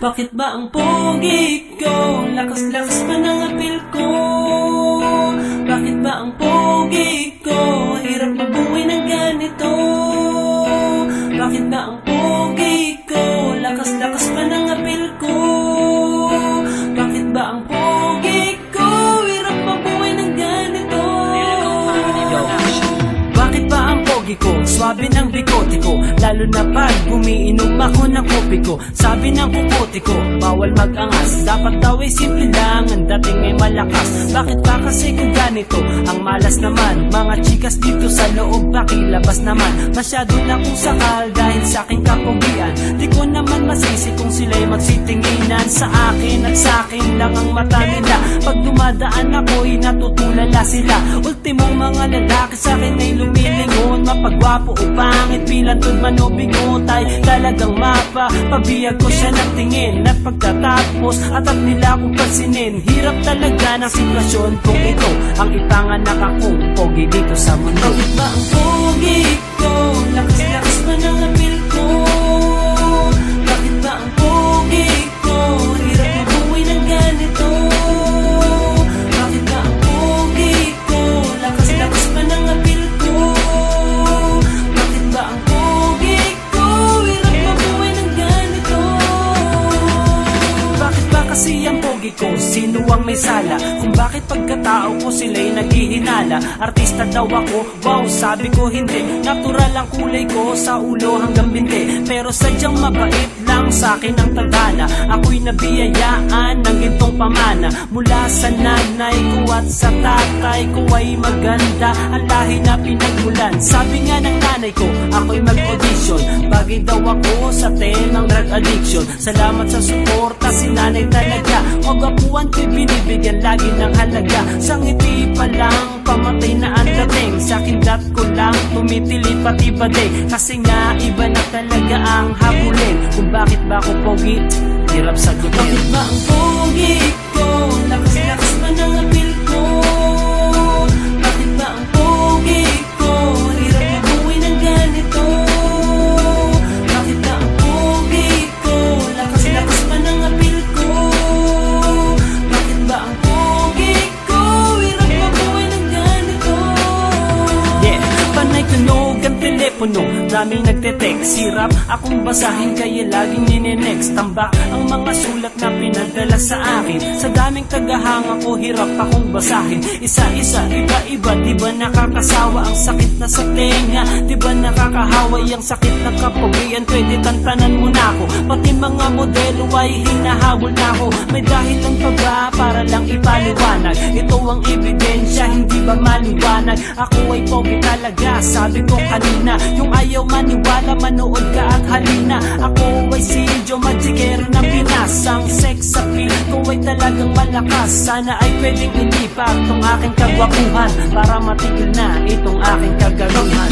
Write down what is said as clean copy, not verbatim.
Bakit ba ang pogi ko? Lakas-lakas pa ng apil ko. Bakit ba ang pogi ko? Hirap mabuhay ng ganito. Bakit ba ang pogi ko? Lakas-lakas pa ng apil ko. Bakit ba ang pogi ko? Hirap mabuhay ng ganito. Bakit ba ang pogi ko? Swabe ng bikote ko, lalo na pag umiinom ako ng kopi ko. Sabi ng kukote ko, bawal mag-angas. Dapat daw ay simple lang, ang dating ay malakas. Bakit ba kasi kung ganito? Ang malas naman, mga chikas dito sa loob, pakilabas naman. Masyado na kung sakal dahil sa aking kapogian. Di ko naman masisi kung sila'y magsitinginan sa akin at sa akin lang ang mata nila. Pag dumadaan ako'y natutulala sila. Ultimong mga lalaki sa akin ay lumilingon. Mapagwapo o pangit, pilantod man o bigotay, talagang pabiyag ko siya ng tingin. At pagkatapos, atap nila akong pansinin. Hirap talaga ng sitwasyon kung ito ang ipanganak akong pogi dito sa mundo. Bakit ba ang pogi ko? Lakas-lakas pa ng apil ko. Bakit ba ang pogi ko? Hirap mabuhay ng ganito. Bakit ba ang pogi ko? Lakas-lakas pa ng apil ko. Bakit ba ang pogi ko? Hirap mabuhay ng ganito. Bakit ba kasi ang pogi ko? Sino ang may sala? Kung bakit pagkatao ko sila'y naghihinala? Artista daw ako? Wow, sabi ko hindi. Natural ang kulay ko sa ulo hanggang binti. Pero sadyang mabait lang sa akin ang tadhana. Ako'y nabiyayaan ng gintong pamana mula sa nanay ko at sa tatay ko ay maganda ang lahi na pinagmulan. Sabi nga ng nanay ko, ako'y mag-audition. Bagay daw ako sa temang drug addiction. Salamat sa suporta, si nanay talaga. Magapuan ko'y binibigyan lagi ng halaga. Sa ngiti pa lang, pamatay na ang dating. Sa kindat ko lang, tumitili pati bade. Kasi nga, iba na talaga ang habulin. Kung bakit ba ako pogi, hirap sagutin. Bakit ba ang pogi ko? Lakas-lakas pa ng apil ko. Bakit ba ang pogi ko? Hirap mabuhay ng ganito. Bakit ba ang pogi ko? Lakas-lakas pa ng apil ko. Bakit ba ang pogi ko? Hirap mabuhay ng ganito. Yeah, panay tunog ang telepono, daming nagte-text. Hirap akong basahin kaya laging nininext. Tambak ang mga sulat na pinadala sa akin. Sa daming tagahanga ko, hirap akong basahin. Isa-isa, iba-iba, di ba nakakasawa ang sakit na sa tenga? Di ba nakakahaway ang sakit na kapogian? Pwede tantanan mo na ako, pati mga modelo ay hinahabol na ako. May dahilan pa ba para lang ipaliwanag? Ito ang ebidensya, hindi ba maliwanag? Ako ay pogi talaga, sabi ko kanina. Yung ayaw maniwala, manood ka at halina. Ako ay si Joe Magicero ng Pinas. Ang sex appeal ko ay talagang malakas. Sana ay pwedeng ilipat tong aking kagwapuhan para matigil na itong aking kagaruhan.